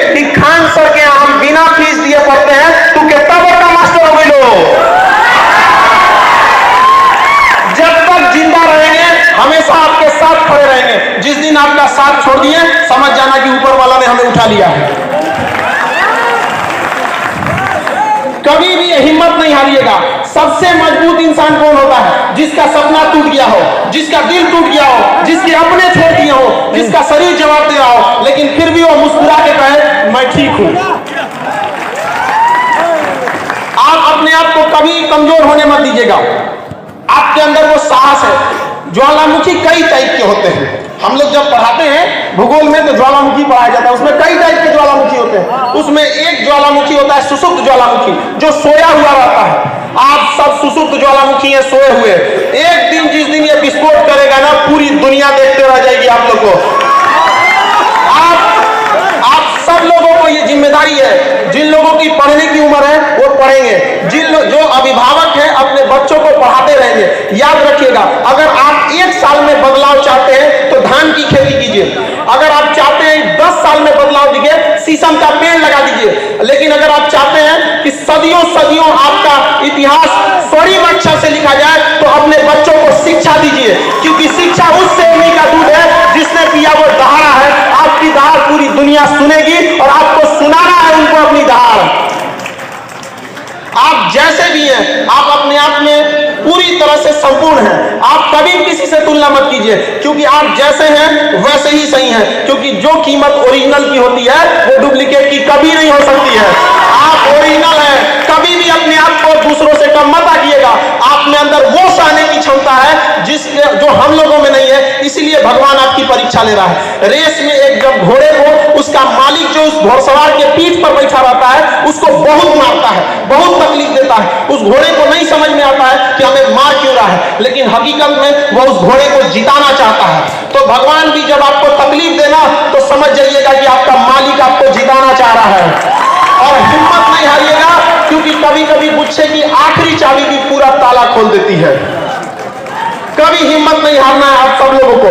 कि खान सर के हम बिना फीस दिए पढ़ते हैं, तू कितना बड़ा मास्टर हो गई लो। जब तक जिंदा रहेंगे हमेशा आपके साथ खड़े रहेंगे। जिस दिन आपका साथ छोड़ दिए समझ जाना कि ऊपर वाला ने हमें उठा लिया है। कभी भी हिम्मत नहीं हारिएगा। सबसे मजबूत इंसान कौन होता है? जिसका सपना टूट गया हो, जिसका दिल टूट गया हो, जिसके अपने छोड़ दिए हो, जिसका शरीर जवाब दे रहा हो, लेकिन फिर भी वो मुस्कुरा के कहे मैं ठीक हूं। आप अपने आप को कभी कमजोर होने मत दीजिएगा। आपके अंदर वो साहस है। ज्वालामुखी कई टाइप के होते हैं। हम लोग जब पढ़ाते हैं भूगोल में तो ज्वालामुखी पढ़ाया जाता है, उसमें कई टाइप के ज्वालामुखी होते हैं। उसमें एक ज्वालामुखी होता है सुषुप्त ज्वालामुखी, जो सोया हुआ रहता है। आप सब सुषुप्त ज्वालामुखी है, सोए हुए। एक दिन जिस दिन ये विस्फोट करेगा ना, पूरी दुनिया देखते रह जाएगी आप लोग को। आप सब लोगों को ये जिम्मेदारी है। जिन लोगों की पढ़ने की उम्र है वो पढ़ेंगे, जो अभिभावक हैं अपने बच्चों को पढ़ाते रहेंगे। याद रखिएगा, अगर आप 1 साल में बदलाव चाहते हैं तो धान की खेती कीजिए। अगर आप चाहते हैं 10 साल में बदलाव दिखे, शीशम का पेड़ लगा दीजिए। लेकिन अगर आप चाहते हैं कि सदियों सदियों आपका इतिहास स्वर्णिम अक्षर से लिखा जाए, तो अपने बच्चों को शिक्षा दीजिए, क्योंकि शिक्षा उस सेवनी का दूध है जिसने पिया वो दहाड़ा है। आपकी दहाड़ पूरी दुनिया सुनेगी और आपको सुनाना है उनको अपनी दहाड़। आप जैसे भी हैं, आप अपने आप में पूरी तरह से संपूर्ण हैं। आप कभी किसी से तुलना मत कीजिए, क्योंकि आप जैसे हैं वैसे ही सही हैं। क्योंकि जो कीमत ओरिजिनल की होती है वो डुप्लीकेट की कभी नहीं हो सकती है। आप ओरिजिनल हैं, कभी भी अपने आप को दूसरों से कम मत आंकिएगा। आप में अंदर वो सहने की क्षमता है जो हम लोगों में नहीं है, इसीलिए भगवान आपकी परीक्षा ले रहा है। रेस में एक जब घोड़े को उसका मालिक जो उस घोड़सवार के पीठ पर बैठा रहता है उसको बहुत मारता है, बहुत तकलीफ देता है। उस घोड़े को नहीं समझ में आता है कि हमें मार क्यों रहा है, लेकिन हकीकत में वो उस घोड़े को जिताना चाहता है। तो भगवान भी जब आपको तकलीफ देना तो समझ जाइएगा कि आपका मालिक आपको जिताना चाह रहा है। और हिम्मत नहीं हारिएगा, क्योंकि कभी कभी गुच्छे की आखिरी चाबी भी पूरा ताला खोल देती है। कभी हिम्मत नहीं हारना है आप सब लोगों को।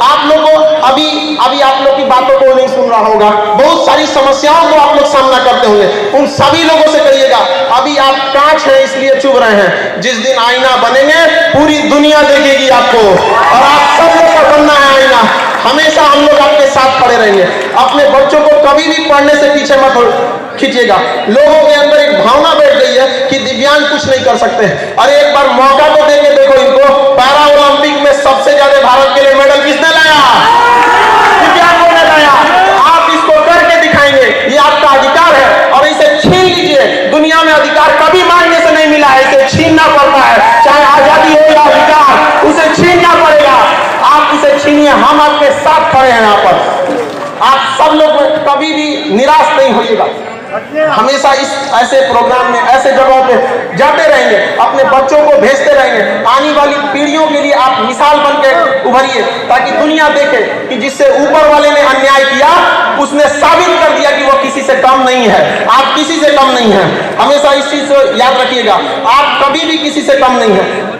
आप लोगों अभी आप लोग की बातों को नहीं सुन रहा होगा, बहुत सारी समस्याओं को आप लोग सामना करते होंगे। उन सभी लोगों से कहिएगा अभी आप कांच हैं इसलिए चुभ रहे हैं, जिस दिन आईना बनेंगे पूरी दुनिया देखेगी आपको, और आप सब लोग का बनना है आईना। हमेशा हम लोग आपके साथ खड़े रहेंगे। अपने बच्चों को कभी भी पढ़ने से पीछे मत खींचिएगा। लोगों के अंदर एक भावना बैठ गई है कि दिव्यांग कुछ नहीं कर सकते। अरे एक बार मौका तो देके देखो इनको। पैरा ओलंपिक में सबसे ज्यादा भारत के लिए मेडल किसने लाया? दिव्यांगों ने लाया। आप इसको करके दिखाएंगे, ये आपका अधिकार है, और इसे छीन लीजिए। दुनिया में अधिकार कभी मांगने से नहीं मिला है, इसे छीनना पड़ता है। चाहे आजादी हो या अधिकार, उसे छीनना पड़ेगा। आप इसे छीनिए, हम आपके साथ खड़े हैं यहाँ पर। आप सब लोग कभी भी निराश नहीं होइएगा। हमेशा इस ऐसे प्रोग्राम में ऐसे जगहों पे जाते रहेंगे, अपने बच्चों को भेजते रहेंगे। आने वाली पीढ़ियों के लिए आप मिसाल बन के उभरिए, ताकि दुनिया देखे कि जिससे ऊपर वाले ने अन्याय किया उसने साबित कर दिया कि वो किसी से कम नहीं है। आप किसी से कम नहीं है। हमेशा इस चीज को याद रखिएगा, आप कभी भी किसी से कम नहीं है।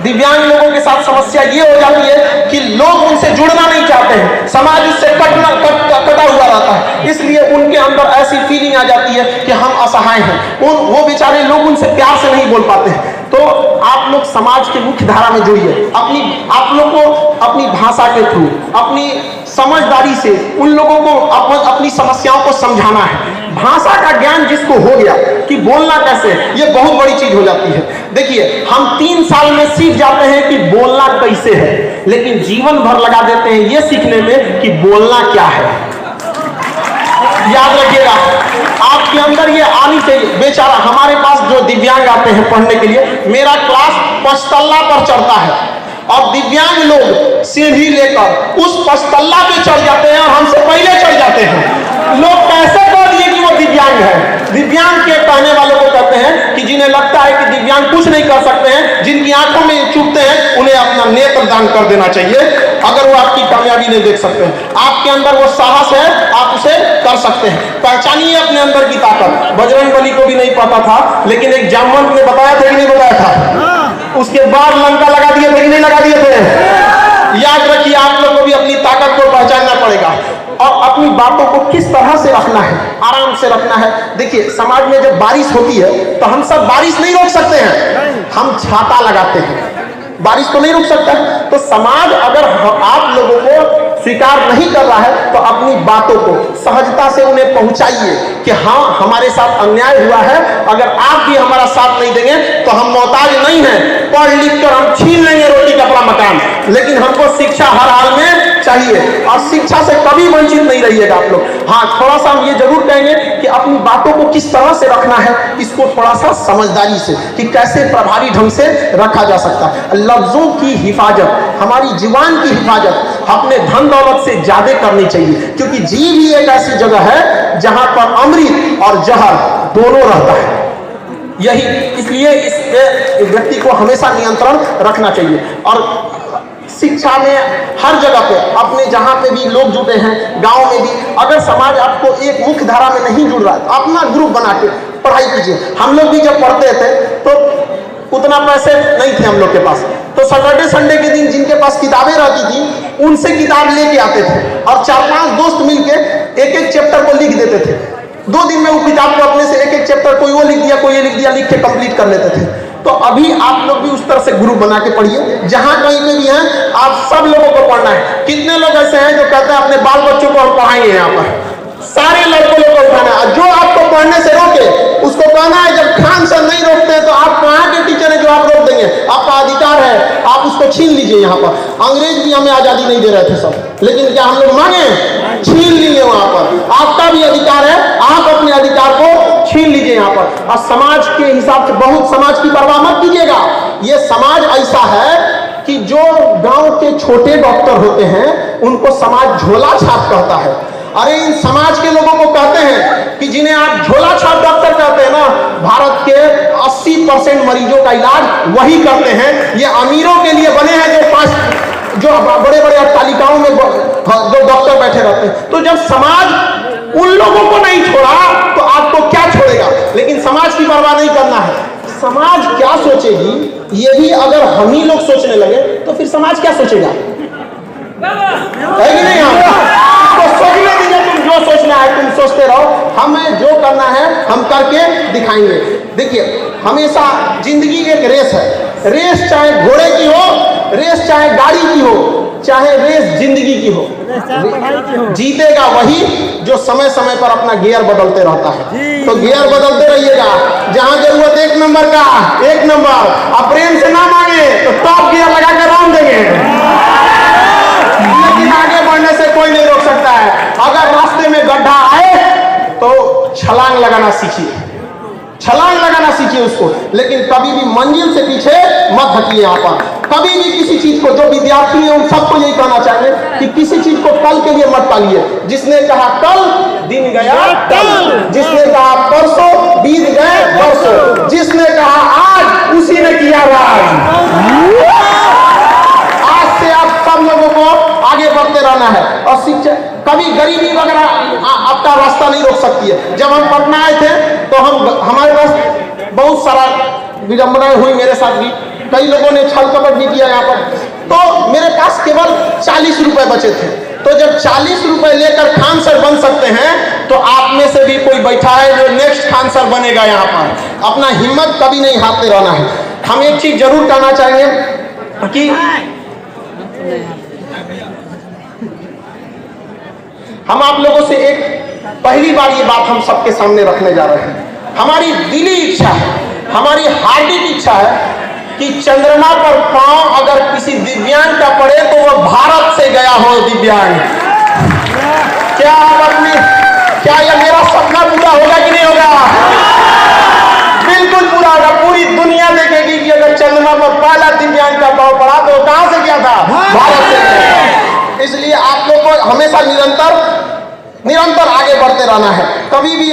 दिव्यांग लोगों के साथ समस्या ये हो जाती है कि लोग उनसे जुड़ना नहीं चाहते हैं, समाज उससे कटा हुआ रहता है, इसलिए उनके अंदर ऐसी फीलिंग आ जाती है कि हम असहाय हैं। वो बेचारे लोग उनसे प्यार से नहीं बोल पाते हैं। तो आप लोग समाज के मुख्य धारा में जुड़िए। आप लोग को अपनी भाषा के थ्रू, अपनी समझदारी से उन लोगों को अपनी समस्याओं को समझाना है। भाषा का ज्ञान जिसको हो गया कि बोलना कैसे, ये बहुत बड़ी चीज हो जाती है। देखिए, हम 3 साल में सीख जाते हैं कि बोलना कैसे है, लेकिन जीवन भर लगा देते हैं ये सीखने में कि बोलना क्या है। याद रखिएगा, आपके अंदर ये आनी चाहिए। बेचारा हमारे पास जो दिव्यांग आते हैं पढ़ने के लिए, मेरा क्लास 5 तल्ला पर चढ़ता है, और दिव्यांग लोग सीढ़ी लेकर उस 5 तल्ला पे चढ़ जाते हैं और हमसे पहले चढ़ जाते हैं। लोग कैसे कह दिए कि वो दिव्यांग है? दिव्यांग के कहने वालों को कहते हैं कि जिन्हें लगता है कि दिव्यांग कुछ नहीं कर सकते हैं, जिनकी आंखों में चुभते हैं, उन्हें अपना नेत्र दान कर देना चाहिए अगर वो आपकी कामयाबी नहीं देख सकते हैं। आपके अंदर वो साहस है, आप उसे कर सकते हैं। पहचानिए अपने अंदर की ताकत। बजरंगबली को भी नहीं पता था, लेकिन एक जामवंत ने बताया था कि नहीं बताया था? उसके बाद लंका लगा दिए थे कि नहीं लगा दिए थे? याद रखिए, आप लोग को भी अपनी ताकत को पहचानना पड़ेगा। और अपनी बातों को किस तरह से रखना है, आराम से रखना है। देखिए समाज में जब बारिश होती है तो हम सब बारिश नहीं रोक सकते हैं, हम छाता लगाते हैं, बारिश तो नहीं रुक सकता। तो समाज अगर आप लोगों को स्वीकार नहीं कर रहा है तो अपनी बातों को सहजता से उन्हें पहुंचाइए कि हाँ हमारे साथ अन्याय हुआ है, अगर आप भी हमारा साथ नहीं देंगे तो हम मोहताज नहीं हैं, पढ़ लिख कर हम छीन लेंगे रोटी कपड़ा मकान, लेकिन हमको शिक्षा हर हाल में चाहिए और शिक्षा से कभी वंचित नहीं रहिएगा आप लोग। हाँ थोड़ा सा हम ये जरूर कहेंगे कि अपनी बातों को किस तरह से रखना है, इसको थोड़ा सा समझदारी से कि कैसे प्रभावी ढंग से रखा जा सकता है। लफ्जों की हिफाजत, हमारी जुबान की हिफाजत अपने धन दौलत से ज्यादा करनी चाहिए, क्योंकि जीव ही एक ऐसी जगह है जहां पर अमृत और जहर दोनों रहता है। यही इसलिए इस व्यक्ति को हमेशा नियंत्रण रखना चाहिए। और शिक्षा में हर जगह पे अपने जहां पे भी लोग जुटे हैं, गांव में भी, अगर समाज आपको एक मुख्य धारा में नहीं जुड़ रहा है तो अपना ग्रुप बना के पढ़ाई कीजिए। हम लोग भी जब पढ़ते थे तो उतना पैसे नहीं थे हम लोग के पास, तो सैटरडे संडे के दिन जिनके पास किताबें रहती थी उनसे किताब लेके आते थे और 4-5 दोस्त मिलके एक एक चैप्टर को लिख देते थे। 2 दिन में वो किताब को अपने से एक एक चैप्टर कोई वो लिख दिया, कोई ये लिख दिया, लिख के कंप्लीट कर लेते थे। तो अभी आप लोग भी उस तरह से ग्रुप बना के पढ़िए, जहां कहीं पे भी हैं आप सब लोगों को पढ़ना है। कितने लोग ऐसे हैं जो कहते हैं अपने बाल बच्चों को हम पढ़ाएंगे, यहाँ पर सारे लड़कों को उठाना है, जो आपको पढ़ने से रोके उसको कहना है। जब खान सर नहीं रोकते हैं तो आप कहाँ के टीचर हैं जो आप रोक देंगे, आपका अधिकार है, आप उसको छीन लीजिए। यहाँ पर अंग्रेज भी हमें आजादी नहीं दे रहे थे सब, लेकिन क्या हम लोग मांगे, छीन लिए। वहां पर आपका भी अधिकार है, आप अपने अधिकार को छीन लीजिए यहाँ पर। और समाज के हिसाब से बहुत समाज की परवाह मत कीजिएगा। ये समाज ऐसा है कि जो गांव के छोटे डॉक्टर होते हैं उनको समाज झोला छाप कहता है। अरे इन समाज के लोगों को कहते हैं कि जिन्हें आप झोला छाप डॉक्टर कहते हैं ना, भारत के 80% मरीजों का इलाज वही करते हैं। ये अमीरों के लिए बने हैं जो बड़े बड़े अट्टालिकाओं में जो डॉक्टर बैठे रहते हैं। तो जब समाज उन लोगों को नहीं छोड़ा तो आपको क्या छोड़ेगा। लेकिन समाज की परवाह नहीं करना है, समाज क्या सोचेगी ये भी अगर हम ही लोग सोचने लगे तो फिर समाज क्या सोचेगा, है कि नहीं। तो सोचने दीजिए, तुम जो सोचना है तुम सोचते रहो, हमें जो करना है हम करके दिखाएंगे। देखिए हमेशा जिंदगी एक रेस है, रेस चाहे घोड़े की हो, रेस चाहे गाड़ी की हो, चाहे रेस जिंदगी की हो, जीतेगा वही जो समय समय पर अपना गियर बदलते रहता है। तो गियर बदलते रहिएगा, जहां जरूरत 1 नंबर का 1 नंबर, अब प्रेम से ना मांगे तो टॉप गियर लगा कर राउंड देंगे, लेकिन आगे बढ़ने से कोई नहीं रोक सकता है। अगर रास्ते में गड्ढा आए तो छलांग लगाना सीखिए, छलांग लगाना सीखिए उसको, लेकिन कभी भी मंजिल से पीछे मत हटिए। यहाँ पर कभी भी किसी चीज को, जो विद्यार्थी है उन सबको यही कहना चाहिए कि किसी चीज को कल के लिए मत पालिए। जिसने कहा कल दिन गया कल, जिसने कहा परसों बीत गए परसों, जिसने कहा आज उसी ने किया राज। आज से आप सब लोगों को आगे बढ़ते रहना है। और शिक्षा कभी गरीबी वगैरह आपका रास्ता नहीं रोक सकती है। जब हम पटना आए थे तो हमारे पास बहुत सारा विडंबनाएं हुई, मेरे साथ भी कई लोगों ने छल कपट भी किया यहाँ पर। तो मेरे पास केवल 40 रुपए बचे थे। तो जब 40 रुपए लेकर खान सर बन सकते हैं तो आप में से भी कोई बैठा है जो नेक्स्ट खान सर बनेगा। यहाँ पर अपना हिम्मत कभी नहीं हारते रहना है। हम एक चीज जरूर कहना चाहेंगे कि हम आप लोगों से एक पहली बार ये बात हम सबके सामने रखने जा रहे हैं। हमारी दिली इच्छा है, हमारी हार्दिक इच्छा है कि चंद्रमा पर पांव अगर किसी दिव्यांग का पड़े तो वह भारत से गया हो दिव्यांग। क्या यह मेरा सपना पूरा होगा कि नहीं होगा? बिल्कुल पूरा होगा। पूरी दुनिया देखेगी कि अगर चंद्रमा पर पहला दिव्यांग का पांव पड़ा तो कहां से गया था? भारत से गया। इसलिए आप लोग को हमेशा निरंतर आगे बढ़ते रहना है। कभी भी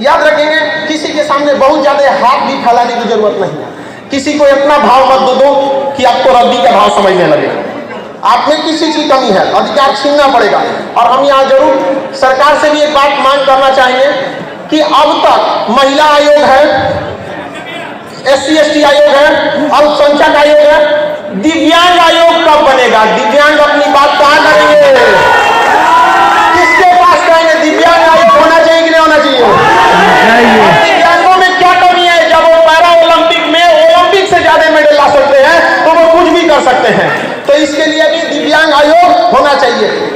याद रखेंगे, किसी के सामने बहुत ज्यादा हाथ भी फैलाने की जरूरत नहीं है। किसी को इतना भाव मत दो कि आपको रद्दी का भाव समझने लगे। आप में किसी की कमी है, अधिकार छीनना पड़ेगा। और हम यहाँ जरूर सरकार से भी एक बात मांग करना चाहेंगे कि अब तक महिला आयोग है, SC/ST आयोग है, अल्पसंख्यक आयोग है, दिव्यांग आयोग कब बनेगा? दिव्यांग अपनी बात कहाँ करेंगे?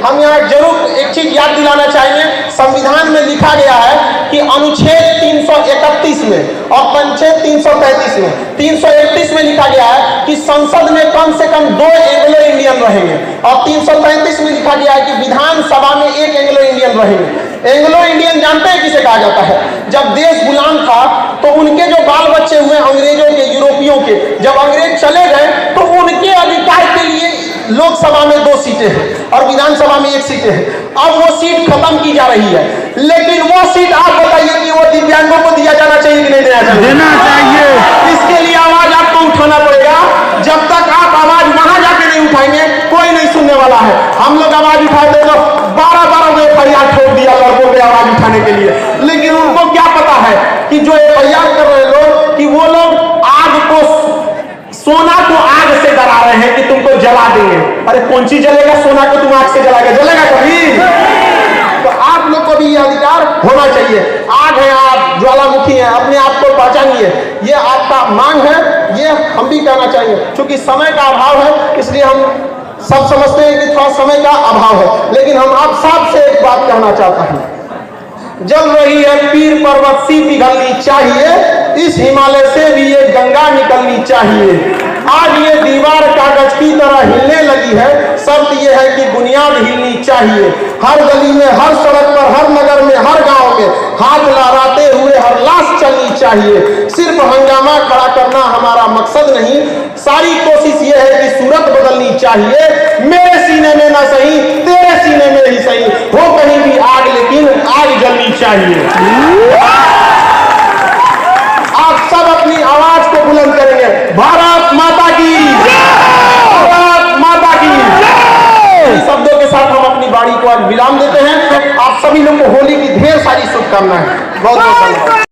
हम यहाँ जरूर एक चीज याद दिलाना चाहेंगे, संविधान में लिखा गया है कि अनुच्छेद 331 में और परिच्छेद 335 में 331 में लिखा गया है कि संसद में कम से कम 2 एंग्लो इंडियन रहेंगे, और 335 में लिखा गया है कि विधानसभा में 1 एंग्लो इंडियन रहेंगे। एंग्लो इंडियन जानते हैं किसे कहा जाता है? जब देश गुलाम था तो उनके जो बाल बच्चे हुए अंग्रेजों के, यूरोपियों के, जब अंग्रेज चले गए तो उनके अधिकार के लिए लोकसभा में 2 सीटें हैं और विधानसभा में 1 सीटें हैं। अब वो सीट खत्म की जा रही है, लेकिन वो सीट आप बताइए कि वो दिव्यांगों को दिया जाना चाहिए कि नहीं देना चाहिए? देना चाहिए। इसके लिए आवाज आपको उठाना पड़ेगा। जब तक आप आवाज वहां जाके नहीं उठाएंगे कोई नहीं सुनने वाला है। हम लोग आवाज उठाते तो 12-12 में FIR ठोक दिया लड़कों पे आवाज उठाने के लिए, लेकिन उनको क्या पता है कि जो FIR कर रहे लोग कि वो लोग आग को, सोना को आग से डरा रहे हैं कि तुमको जला देंगे। अरे कौन चीज जलेगा? सोना को तुम आग से जलाएगा? जलेगा कभी? तो आप लोग को भी ये अधिकार होना चाहिए। आग है, आप ज्वालामुखी हैं, अपने आप को पहचानिए, ये आपका मांग है, ये हम भी कहना चाहिए। क्योंकि समय का अभाव है इसलिए हम सब समझते हैं कि थोड़ा समय का अभाव है, लेकिन हम आप सबसे एक बात कहना चाहता हूं, जल रही है पीर पर्वत सी पिघलनी चाहिए, इस हिमालय से भी ये गंगा निकलनी चाहिए। आज ये दीवार कागज की तरह हिलने लगी है, शर्त ये है कि बुनियाद हिलनी चाहिए। हर गली में, हर सड़क पर, हर नगर में, हर गांव में हाथ लहराते हुए हर लाश चलनी चाहिए। सिर्फ हंगामा खड़ा करना हमारा मकसद नहीं, सारी कोशिश ये है कि सूरत बदलनी चाहिए। मेरे सीने में ना सही, तेरे सीने में ही सही, हो कहीं भी आग, लेकिन आग जलनी चाहिए। आप सब अपनी आवाज को बुलंद करेंगे, भारत माता की, भारत माता की। इन शब्दों के साथ हम अपनी वाणी को आज विराम देते हैं। आप सभी लोग को होली की ढेर सारी शुभकामनाएं। बहुत बहुत धन्यवाद।